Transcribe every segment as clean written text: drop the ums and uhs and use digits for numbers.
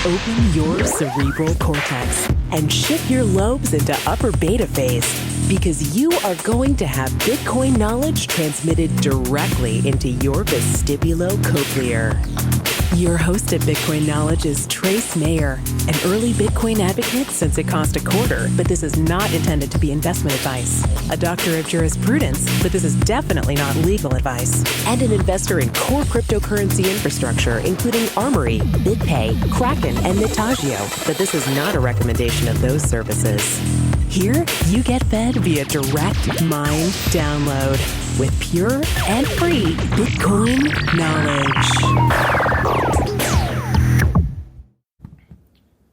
Open your cerebral cortex and shift your lobes into upper beta phase, because you are going to have Bitcoin knowledge transmitted directly into your vestibulocochlear. Your host at Bitcoin Knowledge is Trace Mayer, an early Bitcoin advocate since it cost $0.25, but this is not intended to be investment advice. A doctor of jurisprudence, but this is definitely not legal advice. And an investor in core cryptocurrency infrastructure, including Armory, BitPay, Kraken, and Nitagio, but this is not a recommendation of those services. Here, you get fed via direct mind download with pure and free Bitcoin knowledge.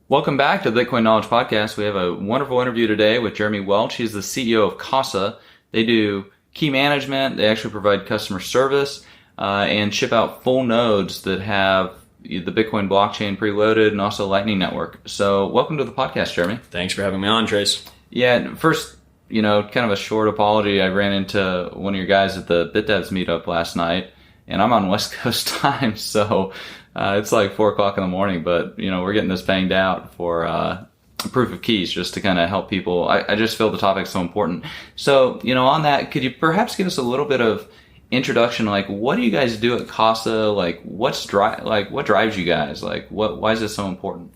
Welcome back to the Bitcoin Knowledge Podcast. We have a wonderful interview today with Jeremy Welch. He's the CEO of Casa. They do key management. They actually provide customer service and ship out full nodes that have the Bitcoin blockchain preloaded and also Lightning Network. So welcome to the podcast, Jeremy. Thanks for having me on, Trace. Yeah, first, kind of a short apology. I ran into one of your guys at the BitDevs meetup last night, and I'm on West Coast time, so it's like 4 o'clock in the morning, but, we're getting this banged out for proof of keys just to kind of help people. I just feel the topic's so important. So, on that, could you perhaps give us a little bit of introduction, like what do you guys do at Casa? Like what drives you guys? Like why is this so important?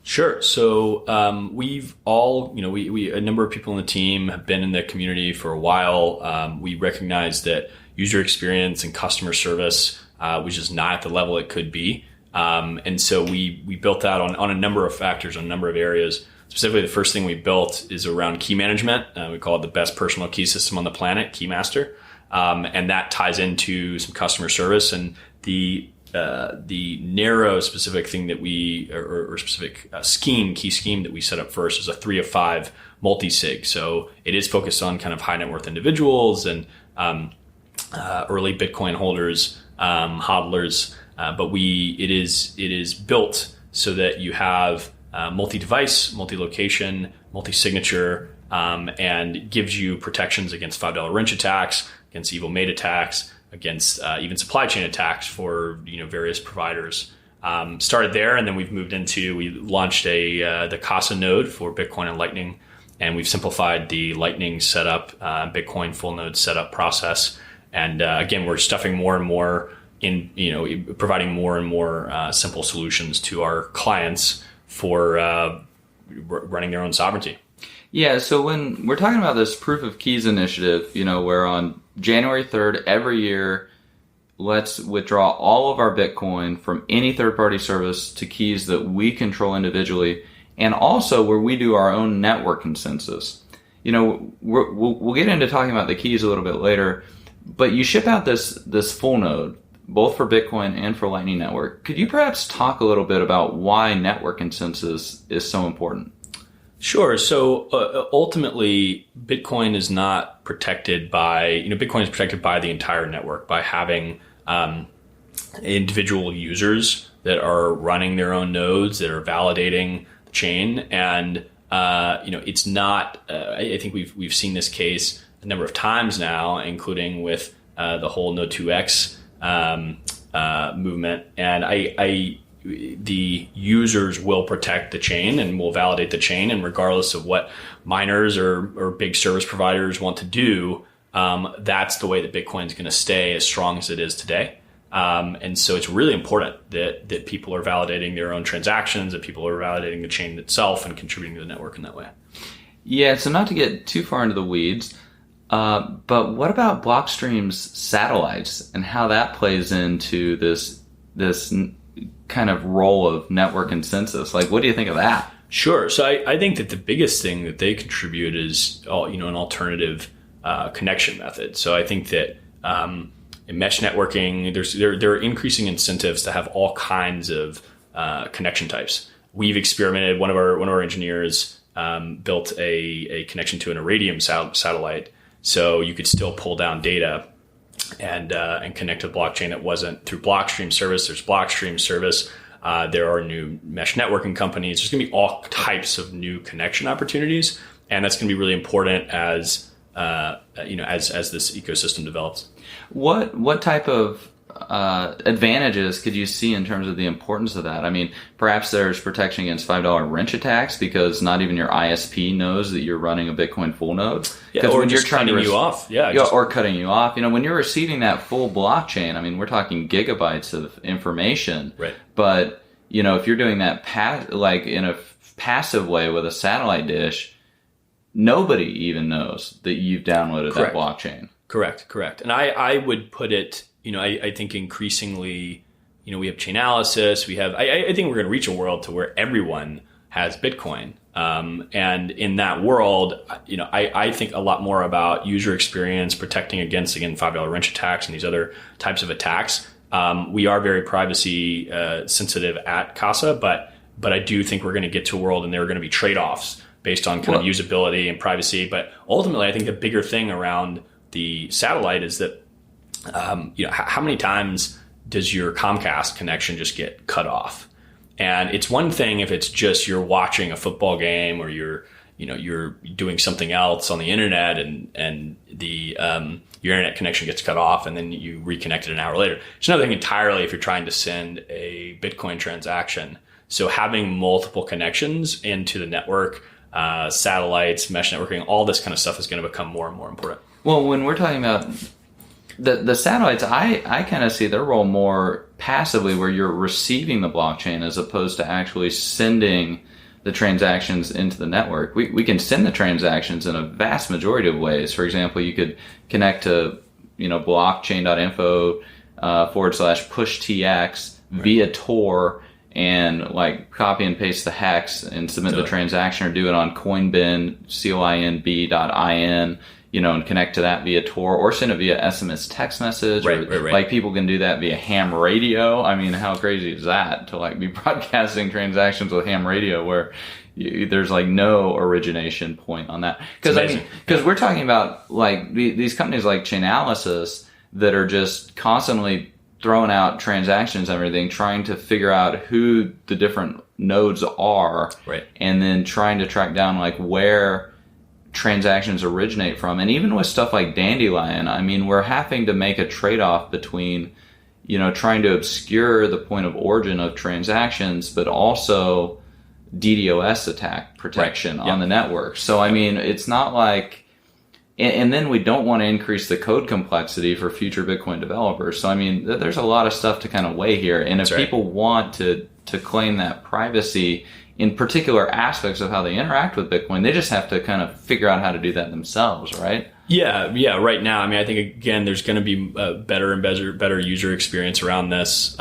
Sure. So we've all, we a number of people in the team have been in the community for a while. We recognize that user experience and customer service was just not at the level it could be. And so we built that on a number of factors, on a number of areas. Specifically, the first thing we built is around key management. We call it the best personal key system on the planet, Keymaster. And that ties into some customer service, and the narrow specific thing that or specific key scheme that we set up first is a 3 of 5 multi-sig. So it is focused on kind of high net worth individuals and early Bitcoin holders, hodlers. But it is built so that you have multi-device, multi-location, multi-signature, and gives you protections against $5 wrench attacks, against evil maid attacks, against even supply chain attacks for various providers. Started there, and then we launched the Casa node for Bitcoin and Lightning, and we've simplified the Lightning setup, Bitcoin full node setup process. And again, we're stuffing more and more in, providing more and more simple solutions to our clients for running their own sovereignty. Yeah, so when we're talking about this proof of keys initiative, where on January 3rd every year, let's withdraw all of our Bitcoin from any third-party service to keys that we control individually, and also where we do our own network consensus. We'll get into talking about the keys a little bit later, but you ship out this full node, both for Bitcoin and for Lightning Network. Could you perhaps talk a little bit about why network consensus is so important? Sure. So ultimately, Bitcoin is not protected by, Bitcoin is protected by the entire network, by having individual users that are running their own nodes, that are validating the chain. And, it's not, I think we've seen this case a number of times now, including with the whole Node 2x movement. And the users will protect the chain and will validate the chain, and regardless of what miners or big service providers want to do, that's the way that Bitcoin is going to stay as strong as it is today. And so it's really important that people are validating their own transactions, that people are validating the chain itself and contributing to the network in that way. Yeah, so not to get too far into the weeds, but what about Blockstream's satellites and how that plays into this kind of role of network consensus? Like, what do you think of that? Sure. So I think that the biggest thing that they contribute is an alternative connection method. So I think that in mesh networking, there are increasing incentives to have all kinds of connection types. We've experimented. One of our engineers built a connection to an Iridium satellite, so you could still pull down data and connect to the blockchain that wasn't through Blockstream service. There's Blockstream service. There are new mesh networking companies. There's going to be all types of new connection opportunities, and that's going to be really important as this ecosystem develops. What type of advantages could you see in terms of the importance of that? I mean, perhaps there's protection against $5 wrench attacks because not even your ISP knows that you're running a Bitcoin full node. Yeah, or when just you're cutting you off. Or cutting you off. When you're receiving that full blockchain, I mean, we're talking gigabytes of information. Right. But, if you're doing that in a passive way with a satellite dish, nobody even knows that you've downloaded that blockchain. Correct. And I would put it, I think increasingly, we have Chainalysis, I think we're going to reach a world to where everyone has Bitcoin. And in that world, I think a lot more about user experience, protecting against, again, $5 wrench attacks and these other types of attacks. We are very privacy sensitive at Casa, but I do think we're going to get to a world and there are going to be trade-offs based on kind of usability and privacy. But ultimately, I think the bigger thing around the satellite is that, how many times does your Comcast connection just get cut off? And it's one thing if it's just you're watching a football game or you're doing something else on the internet and the your internet connection gets cut off and then you reconnect it an hour later. It's another thing entirely if you're trying to send a Bitcoin transaction. So having multiple connections into the network, satellites, mesh networking, all this kind of stuff is going to become more and more important. Well, when we're talking about the satellites, I kind of see their role more passively where you're receiving the blockchain as opposed to actually sending the transactions into the network. We can send the transactions in a vast majority of ways. For example, you could connect to, blockchain.info /pushtx via Tor and copy and paste the hex and submit the transaction, or do it on Coinbin, COINB.in, and connect to that via Tor, or send it via SMS text message. Right. People can do that via ham radio. I mean, how crazy is that to be broadcasting transactions with ham radio where there's no origination point on that? Because we're talking about these companies like Chainalysis that are just constantly throwing out transactions and everything, trying to figure out who the different nodes are, and then trying to track down where transactions originate from. And even with stuff like Dandelion, I mean, we're having to make a trade-off between, trying to obscure the point of origin of transactions, but also DDoS attack protection on the network. So, I mean, it's not and then we don't want to increase the code complexity for future Bitcoin developers. So, I mean, there's a lot of stuff to kind of weigh here. And if people want to claim that privacy in particular aspects of how they interact with Bitcoin, they just have to kind of figure out how to do that themselves, right? Yeah. Right now, I mean, I think, again, there's going to be better and better user experience around this.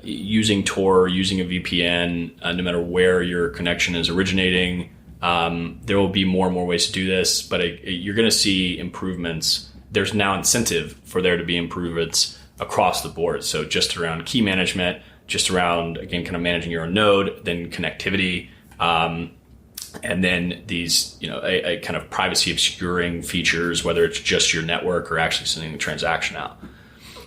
Using Tor, using a VPN, no matter where your connection is originating, there will be more and more ways to do this, but you're going to see improvements. There's now incentive for there to be improvements across the board. So just around key management, just around, again, kind of managing your own node, then connectivity, and then these, a kind of privacy obscuring features, whether it's just your network or actually sending the transaction out.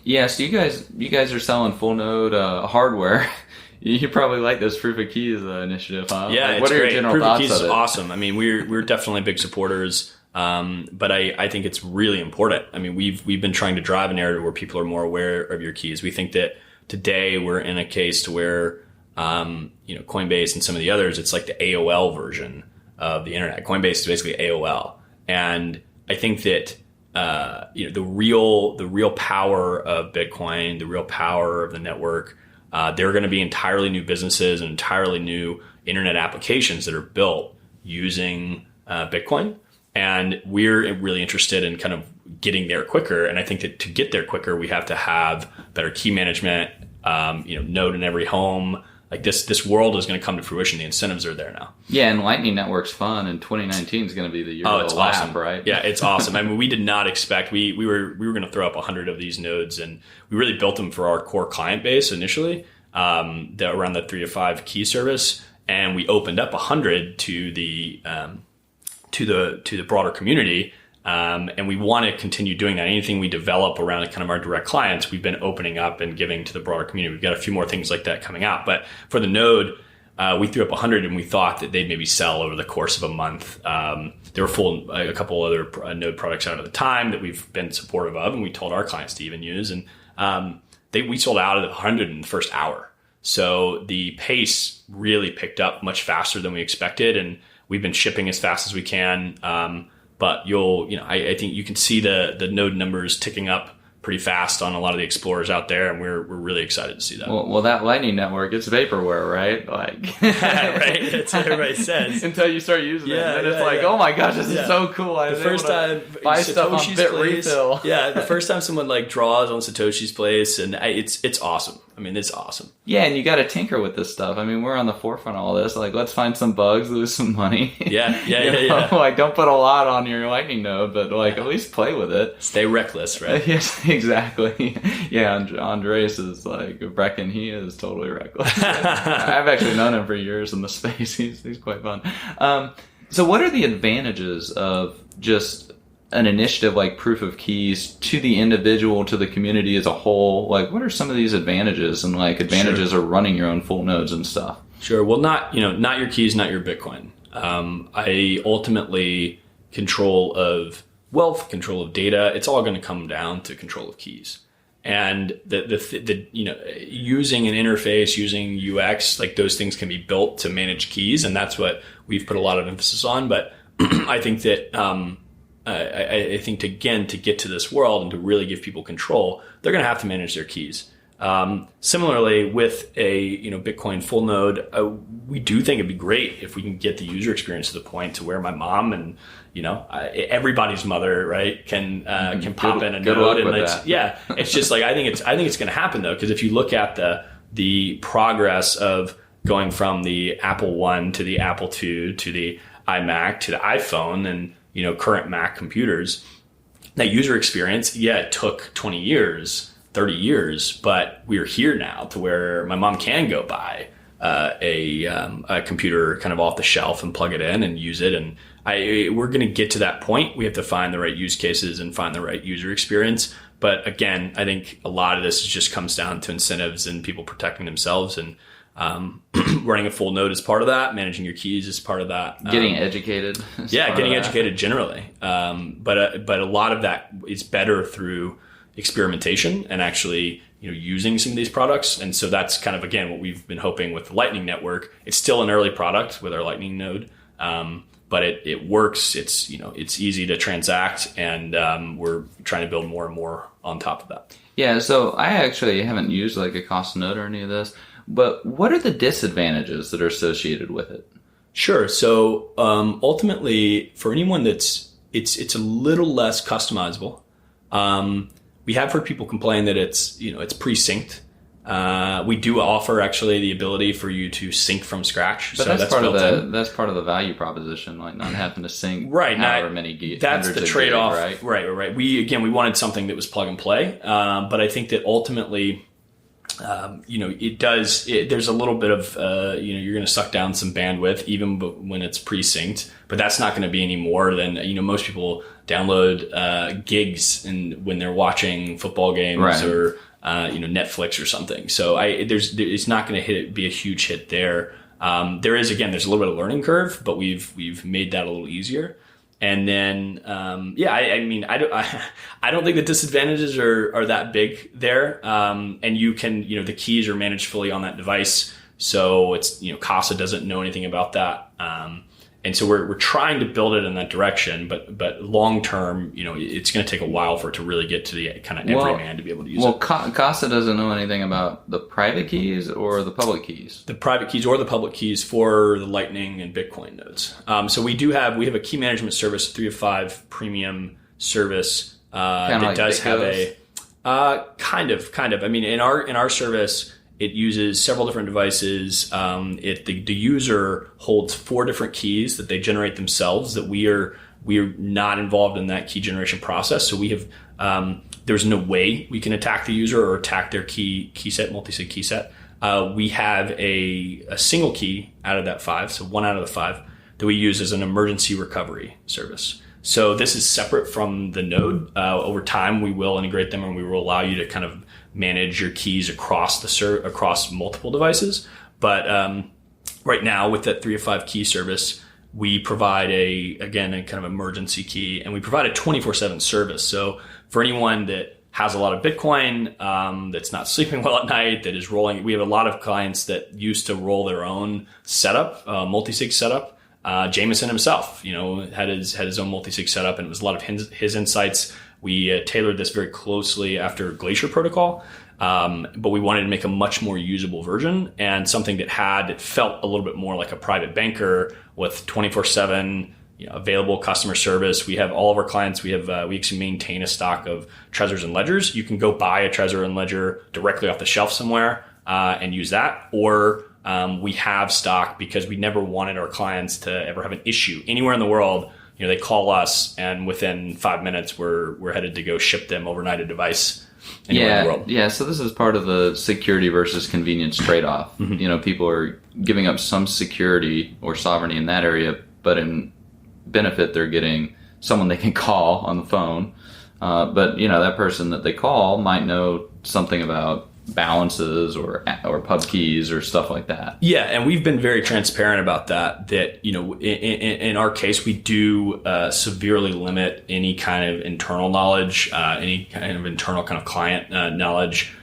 Yeah, so you guys are selling full node hardware. You probably like this Proof of Keys initiative, huh? Yeah, what are your general thoughts of it? Proof of Keys is awesome. I mean, we're definitely big supporters, but I think it's really important. I mean, we've been trying to drive a narrative where people are more aware of your keys. We think that today we're in a case to where, Coinbase and some of the others, it's like the AOL version of the internet. Coinbase is basically AOL. And I think that, the real power of Bitcoin, the real power of the network, there are going to be entirely new businesses and entirely new internet applications that are built using Bitcoin. And we're really interested in kind of getting there quicker. And I think that to get there quicker, we have to have better key management, node in every home. This world is going to come to fruition. The incentives are there now. Yeah, and Lightning Network's fun, and 2019 is going to be the year of the lab, right? Yeah, it's awesome. I mean, we did not expect we were going to throw up 100 of these nodes, and we really built them for our core client base initially, around the 3 to 5 key service, and we opened up 100 to the broader community. And we want to continue doing that. Anything we develop around kind of our direct clients, we've been opening up and giving to the broader community. We've got a few more things like that coming out. But for the node, we threw up 100 and we thought that they'd maybe sell over the course of a month. There were a couple other Node products out at the time that we've been supportive of, and we told our clients to even use. And we sold out of 100 in the first hour. So the pace really picked up much faster than we expected, and we've been shipping as fast as we can. But I think you can see the Node numbers ticking up pretty fast on a lot of the explorers out there, and we're really excited to see that. Well, that Lightning Network, it's vaporware, right? Like, right? That's what everybody says. Until you start using it, and it's like, oh my gosh, this is so cool. The first time buy stuff on BitRefill. The first time someone like draws on Satoshi's place, and it's awesome. I mean, it's awesome. Yeah, and you got to tinker with this stuff. I mean, we're on the forefront of all this. Like, let's find some bugs, lose some money. Yeah. Like, don't put a lot on your Lightning node, but like at least play with it. Stay reckless, right? Yes, exactly. Yeah, Andres is like Brecken. He is totally reckless. I've actually known him for years in the space. He's quite fun. So, what are the advantages of just an initiative like Proof of Keys to the individual, to the community as a whole? Like, what are some of these advantages and like advantages of running your own full nodes and stuff? Sure. Well, not your keys, not your Bitcoin. I ultimately control of wealth, control of data. It's all going to come down to control of keys. And the using an interface, using UX, like those things can be built to manage keys, and that's what we've put a lot of emphasis on. But I think that I think to get to this world and to really give people control, they're going to have to manage their keys. Similarly, with a Bitcoin full node, we do think it'd be great if we can get the user experience to the point to where my mom and everybody's mother, right, can pop in a node, and it's just like I think it's going to happen though, because if you look at the progress of going from the Apple I to the Apple II to the iMac to the iPhone and current Mac computers, that user experience, it took 20 years, 30 years, but we're here now to where my mom can go buy a computer kind of off the shelf and plug it in and use it. And we're going to get to that point. We have to find the right use cases and find the right user experience. But again, I think a lot of this just comes down to incentives and people protecting themselves, and running a full node is part of that. Managing your keys is part of that. Getting educated. Getting educated generally. But a lot of that is better through experimentation and actually using some of these products. And so that's kind of, again, what we've been hoping with the Lightning Network. It's still an early product with our Lightning node, but it works. It's easy to transact, and we're trying to build more and more on top of that. Yeah. So I actually haven't used like a Casa node or any of this. But what are the disadvantages that are associated with it? Sure. So ultimately, for anyone it's a little less customizable. We have heard people complain that it's pre-synced. We do offer actually the ability for you to sync from scratch. But so that's part of the value proposition, like not having to sync however many that's the trade-off, right. We wanted something that was plug and play, but I think that ultimately, there's a little bit of, you're going to suck down some bandwidth even when it's pre-synced, but that's not going to be any more than, most people download gigs and when they're watching football games or, Netflix or something. So it's not going to be a huge hit there. There's a little bit of learning curve, but we've made that a little easier. And then, I don't think the disadvantages are that big there. And you can, the keys are managed fully on that device. So it's, Casa doesn't know anything about that. And so we're trying to build it in that direction, but long term, it's going to take a while for it to really get to the kind of everyman to be able to use it. Well, Casa doesn't know anything about the private keys or the public keys. The private keys or the public keys for the Lightning and Bitcoin nodes. So we have a key management service, 3 of 5 premium service that does have a kind of. I mean, in our service, it uses several different devices. The user holds 4 different keys that they generate themselves. That we are not involved in that key generation process. So we have there's no way we can attack the user or attack their key set, multi-sig key set. We have a single key out of that 5, so 1 out of the 5 that we use as an emergency recovery service. So this is separate from the node. Over time, we will integrate them, and we will allow you to kind of manage your keys across multiple devices. But right now with that 3 of 5 key service, we provide a kind of emergency key, and we provide a 24/7 service. So for anyone that has a lot of Bitcoin, that's not sleeping well at night, that is rolling, we have a lot of clients that used to roll their own setup, multi-sig setup. Jameson himself, had his own multi-sig setup, and it was a lot of his insights. We tailored this very closely after Glacier protocol, but we wanted to make a much more usable version, and something that felt a little bit more like a private banker with 24/7 available customer service. We have all of our clients. We actually maintain a stock of Trezors and Ledgers. You can go buy a Trezor and Ledger directly off the shelf somewhere and use that, or we have stock because we never wanted our clients to ever have an issue anywhere in the world. They call us, and within 5 minutes, we're headed to go ship them overnight a device anywhere in the world. Yeah. So this is part of the security versus convenience trade-off. Mm-hmm. People are giving up some security or sovereignty in that area, but in benefit, they're getting someone they can call on the phone. But that person that they call might know something about balances or pub keys or stuff like that. Yeah, and we've been very transparent about that. That in our case, we do severely limit any kind of internal knowledge, any kind of internal kind of client knowledge.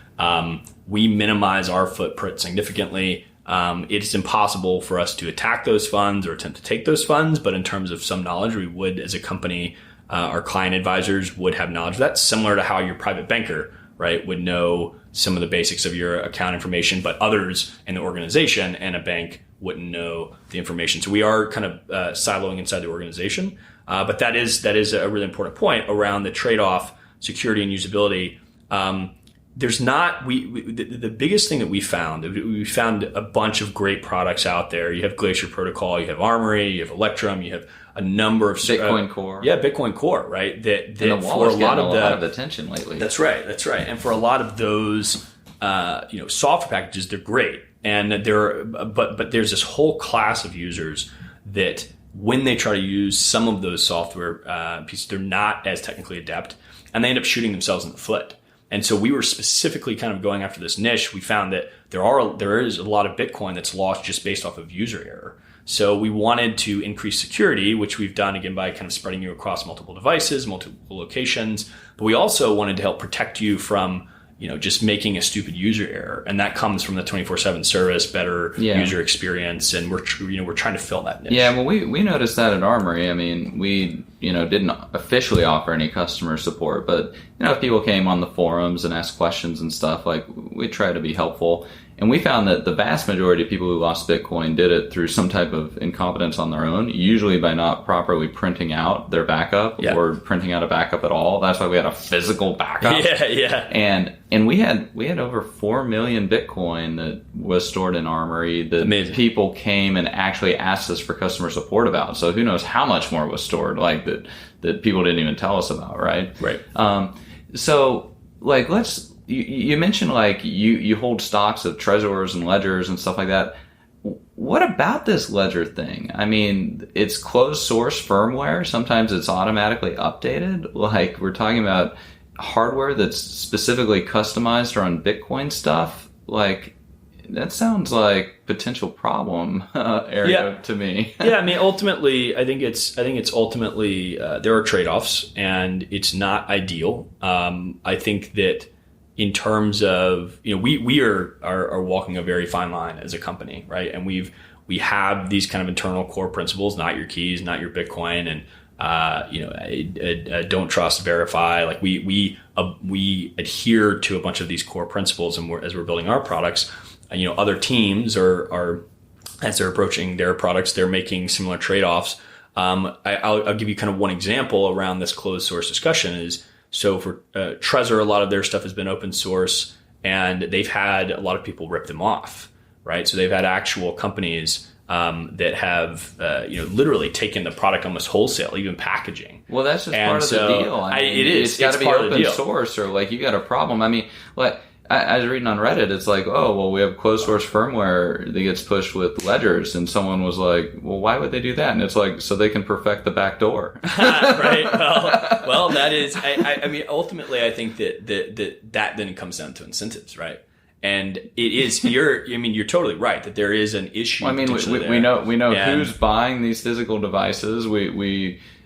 We minimize our footprint significantly. It's impossible for us to attack those funds or attempt to take those funds, but in terms of some knowledge, we would, as a company, our client advisors would have knowledge of that, similar to how your private banker, right, would know some of the basics of your account information, but others in the organization and a bank wouldn't know the information. So we are kind of siloing inside the organization, but that is a really important point around the trade-off, security and usability. There's not the biggest thing that we found a bunch of great products out there. You have Glacier Protocol, you have Armory, you have Electrum, you have a number of Bitcoin Core. Yeah, Bitcoin Core, right? That and the for a lot of attention lately. That's right. And for a lot of those software packages, they're great. And but there's this whole class of users that when they try to use some of those software pieces, they're not as technically adept, and they end up shooting themselves in the foot. And so we were specifically kind of going after this niche. We found that there is a lot of Bitcoin that's lost just based off of user error. So we wanted to increase security, which we've done again by kind of spreading you across multiple devices, multiple locations. But we also wanted to help protect you from just making a stupid user error, and that comes from the 24/7 service, better user experience, and we're trying to fill that niche. Yeah, well, we noticed that at Armory. I mean, we didn't officially offer any customer support, but if people came on the forums and asked questions and stuff, like we try to be helpful. And we found that the vast majority of people who lost Bitcoin did it through some type of incompetence on their own, usually by not properly printing out their backup or printing out a backup at all. That's why we had a physical backup. Yeah. And we had over 4 million Bitcoin that was stored in Armory that Amazing. People came and actually asked us for customer support about. So who knows how much more was stored, like that people didn't even tell us about, right? Right. So like you mentioned like you hold stocks of Trezors and Ledgers and stuff like that. What about this Ledger thing? I mean, it's closed source firmware. Sometimes it's automatically updated. Like we're talking about hardware that's specifically customized around Bitcoin stuff. Like that sounds like potential problem area to me. Yeah, I mean, ultimately, I think it's ultimately there are trade-offs, and it's not ideal. I think that in terms of we are walking a very fine line as a company, right? And we have these kind of internal core principles: not your keys, not your Bitcoin, and don't trust, verify. Like we adhere to a bunch of these core principles, and as we're building our products, other teams are as they're approaching their products, they're making similar trade-offs. I'll give you kind of one example around this closed source discussion is. So for Trezor, a lot of their stuff has been open source, and they've had a lot of people rip them off, right? So they've had actual companies that have literally taken the product almost wholesale, even packaging. Well, that's just part of the deal. I mean, it is. It's got to be open source, or like you got a problem. I mean, like I was reading on Reddit, it's like, oh, well, we have closed source firmware that gets pushed with Ledgers, and someone was like, well, why would they do that? And it's like, so they can perfect the back door. Right. Well, that is, I mean, ultimately, I think that then comes down to incentives, right? And it is, you're totally right that there is an issue. Well, I mean, we know who's buying these physical devices.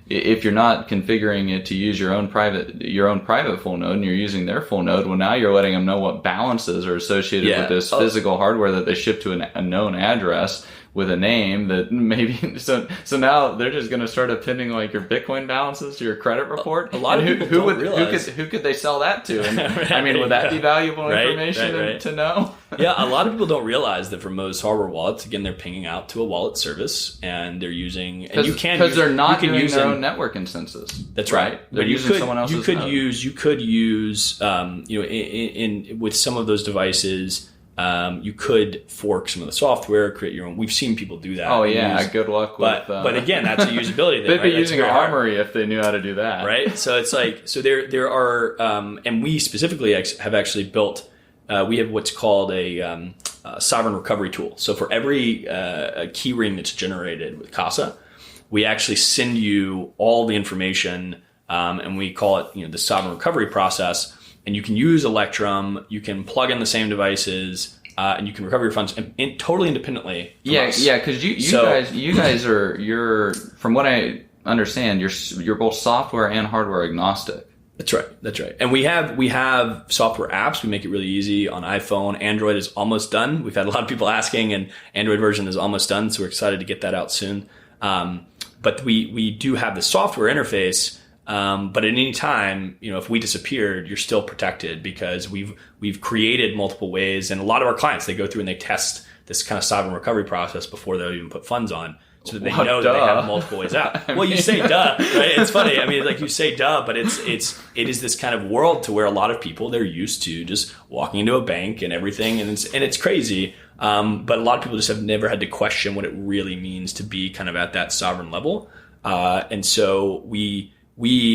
If you're not configuring it to use your own private full node and you're using their full node, well, now you're letting them know what balances are associated with this physical hardware that they ship to a known address with a name that maybe so now they're just going to start appending like your Bitcoin balances to your credit report. A lot of people don't realize. Who could they sell that to? And, Right, I mean, would that be valuable right, information to know? Yeah, a lot of people don't realize that for most hardware wallets, again, they're pinging out to a wallet service and they're using because they're not doing their own network instances. That's right. They're using someone else's. You could use in with some of those devices. You could fork some of the software, create your own. We've seen people do that. Oh yeah, good luck with. But again, that's a usability thing. They'd be right? using Armory if they knew how to do that, right? So it's like there are, and we specifically have actually built. We have what's called a sovereign recovery tool. So for every key ring that's generated with Casa, we actually send you all the information, and we call it the sovereign recovery process. And you can use Electrum, you can plug in the same devices, and you can recover your funds totally independently. Yeah, because you guys are from what I understand, you're both software and hardware agnostic. That's right. And we have software apps. We make it really easy on iPhone. Android is almost done. We've had a lot of people asking, and Android version is almost done, so we're excited to get that out soon. But we do have the software interface. But at any time, if we disappeared, you're still protected because we've created multiple ways. And a lot of our clients, they go through and they test this kind of sovereign recovery process before they'll even put funds on, so that they know that they have multiple ways out. Well, you say duh, right? It's funny. I mean, like you say duh, but it is this kind of world to where a lot of people, they're used to just walking into a bank and everything. And it's crazy. But a lot of people just have never had to question what it really means to be kind of at that sovereign level. And so we,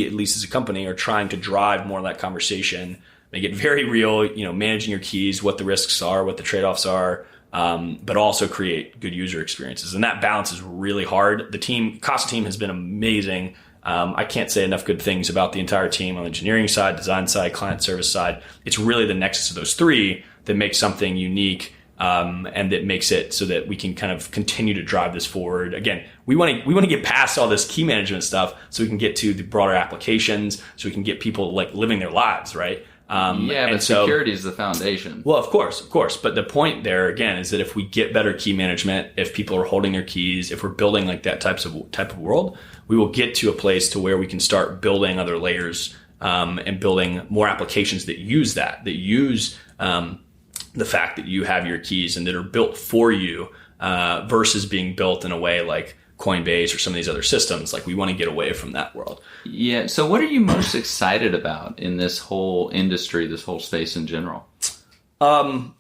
at least as a company, are trying to drive more of that conversation, make it very real, managing your keys, what the risks are, what the trade-offs are, but also create good user experiences. And that balance is really hard. The Casa team has been amazing. I can't say enough good things about the entire team on the engineering side, design side, client service side. It's really the nexus of those three that makes something unique. And that makes it so that we can kind of continue to drive this forward. Again, we want to get past all this key management stuff so we can get to the broader applications, so we can get people like living their lives, right? But security is the foundation. Well, of course. But the point there again is that if we get better key management, if people are holding their keys, if we're building like that type of world, we will get to a place to where we can start building other layers and building more applications that use the fact that you have your keys and that are built for you versus being built in a way like Coinbase or some of these other systems. Like we want to get away from that world. Yeah. So what are you most excited about in this whole industry, this whole space in general? I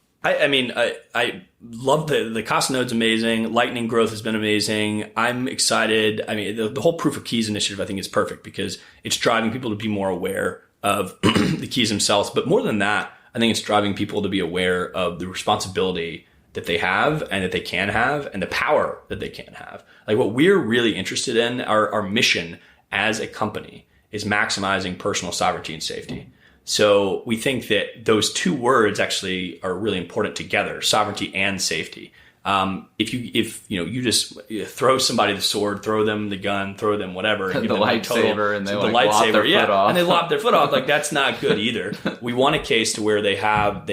love the Casa node's amazing. Lightning growth has been amazing. I'm excited. I mean, the whole proof of keys initiative, I think is perfect because it's driving people to be more aware of the keys themselves. But more than that, I think it's driving people to be aware of the responsibility that they have and that they can have and the power that they can have. Like what we're really interested in, our mission as a company is maximizing personal sovereignty and safety. So we think that those two words actually are really important together, sovereignty and safety. If you just throw somebody the sword, throw them the gun, throw them whatever, the lightsaber, and they lop their foot off. And they lop their foot off. Like that's not good either. We want a case to where they have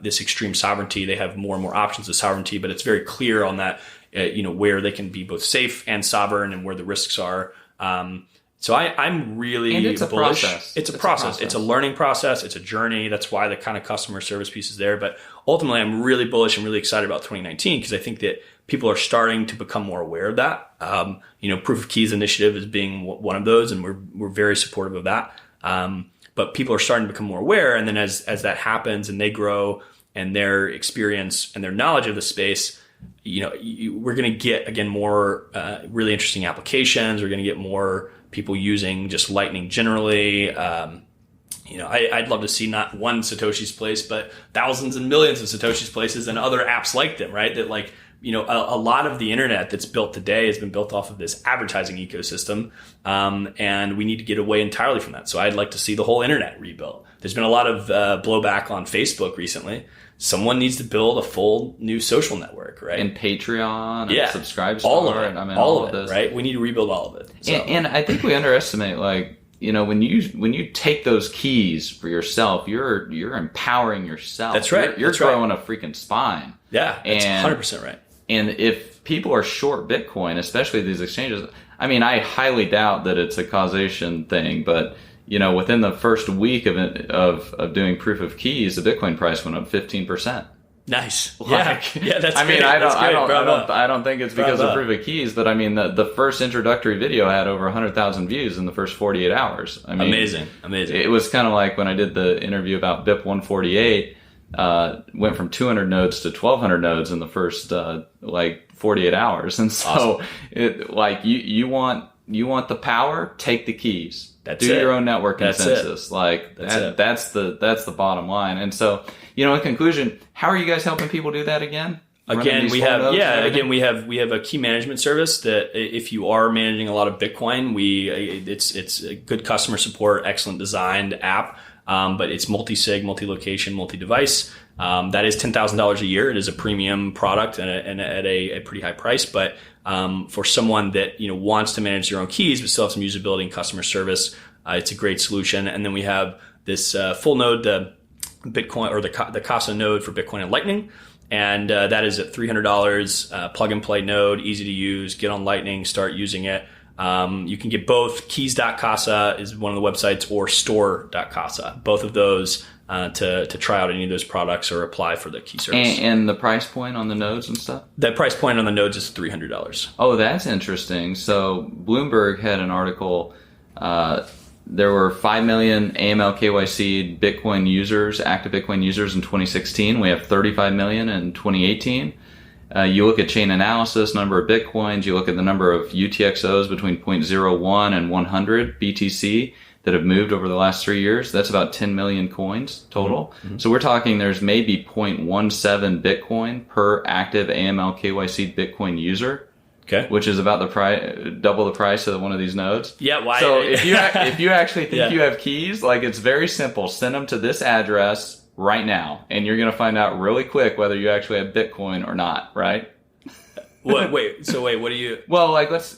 this extreme sovereignty. They have more and more options of sovereignty, but it's very clear on that, where they can be both safe and sovereign and where the risks are. So I'm really bullish. Process. It's a process. It's a learning process. It's a journey. That's why the kind of customer service piece is there. But ultimately, I'm really bullish and really excited about 2019 because I think that people are starting to become more aware of that. Proof of keys initiative is being one of those, and we're very supportive of that. But people are starting to become more aware, and then as that happens and they grow and their experience and their knowledge of the space, we're going to get again more really interesting applications. We're going to get more people using just Lightning generally. I'd love to see not one Satoshi's place, but thousands and millions of Satoshi's places and other apps like them, right? That a lot of the internet that's built today has been built off of this advertising ecosystem. And we need to get away entirely from that. So I'd like to see the whole internet rebuilt. There's been a lot of blowback on Facebook recently someone needs to build a full new social network, right? And Patreon and Subscribe Store. All of it. And I mean, all of it, this. right? We need to rebuild all of it. So. And I think we underestimate, like, you know, when you take those keys for yourself, you're empowering yourself. That's right. You're growing a freaking spine. Yeah, that's 100% right. And if people are short Bitcoin, especially these exchanges, I mean, I highly doubt that it's a causation thing, but you know, within the first week of doing proof of keys, the Bitcoin price went up 15%. Nice. Like, yeah, that's I mean, great. I don't think it's because of proof of keys, but I mean, the first introductory video had over 100,000 views in the first 48 hours. I mean, amazing. It was kind of like when I did the interview about BIP 148, went from 200 nodes to 1,200 nodes in the first, 48 hours. And so you want the power, take the keys. Do your own network consensus. That's the bottom line. And so, you know, in conclusion, how are you guys helping people do that again? Again, we have a key management service that if you are managing a lot of Bitcoin, it's a good customer support, excellent designed app. But it's multi-sig, multi-location, multi-device. That is $10,000 a year. It is a premium product and at a pretty high price. But for someone that wants to manage their own keys but still have some usability and customer service, it's a great solution. And then we have this full node, the Bitcoin or the Casa node for Bitcoin and Lightning. And that is at $300, plug and play node, easy to use, get on Lightning, start using it. You can get both. Keys.casa is one of the websites, or store.casa. Both of those to try out any of those products or apply for the key service. And the price point on the nodes and stuff? The price point on the nodes is $300. Oh, that's interesting. So Bloomberg had an article. There were 5 million AML KYC Bitcoin users, active Bitcoin users in 2016. We have 35 million in 2018. You look at chain analysis, number of Bitcoins, you look at the number of UTXOs between 0.01 and 100 BTC that have moved over the last 3 years. That's about 10 million coins total. Mm-hmm. So we're talking there's maybe 0.17 Bitcoin per active AML KYC Bitcoin user. Okay. Which is about double the price of one of these nodes. Yeah, why? So if you actually think you have keys, like, it's very simple. Send them to this address right now, and you're going to find out really quick whether you actually have Bitcoin or not, right? What do you... Well, like, let's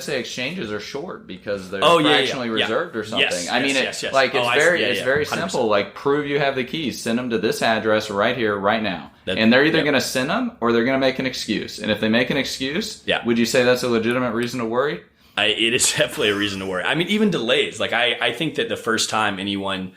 say exchanges are short because they're fractionally reserved or something. Yes, I mean, yes. It's very simple. 100%. Like, prove you have the keys. Send them to this address right here, right now. And they're either going to send them or they're going to make an excuse. And if they make an excuse, would you say that's a legitimate reason to worry? It is definitely a reason to worry. I mean, even delays. Like, I think that the first time anyone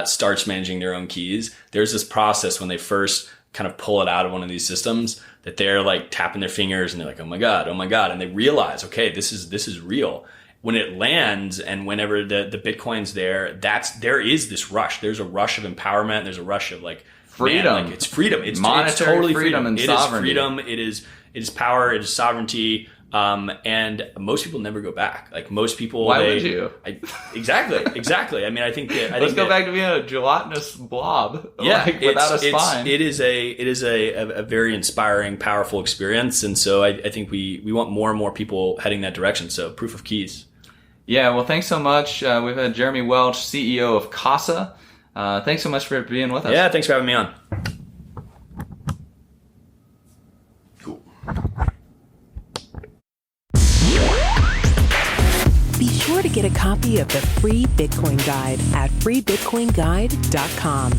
starts managing their own keys, there's this process when they first kind of pull it out of one of these systems that they're like tapping their fingers and they're like, oh my God. And they realize, okay, this is real. When it lands and whenever the Bitcoin's there is this rush. There's a rush of empowerment. There's a rush of like freedom. Man, like, it's freedom. It's monetary totally freedom and sovereignty. It is freedom. It is power. It is sovereignty. And most people never go back. Like, most people, why would you? Exactly. I mean, I think let's go back to being a gelatinous blob. Yeah, like, without a spine. It is a very inspiring, powerful experience. And so I think we want more and more people heading that direction. So proof of keys. Yeah. Well, thanks so much. We've had Jeremy Welch, CEO of Casa. Thanks so much for being with us. Yeah. Thanks for having me on. Be sure to get a copy of the free Bitcoin Guide at freebitcoinguide.com.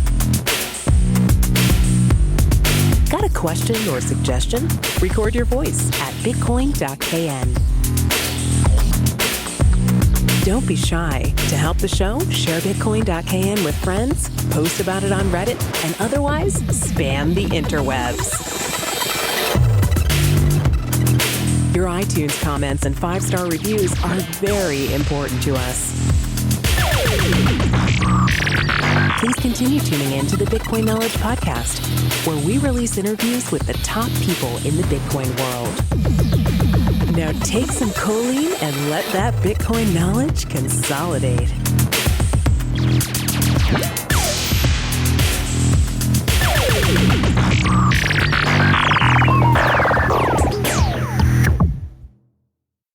Got a question or suggestion? Record your voice at bitcoin.kn. Don't be shy. To help the show, share bitcoin.kn with friends, post about it on Reddit, and otherwise spam the interwebs. Your iTunes comments and 5-star reviews are very important to us. Please continue tuning in to the Bitcoin Knowledge Podcast, where we release interviews with the top people in the Bitcoin world. Now take some choline and let that Bitcoin knowledge consolidate.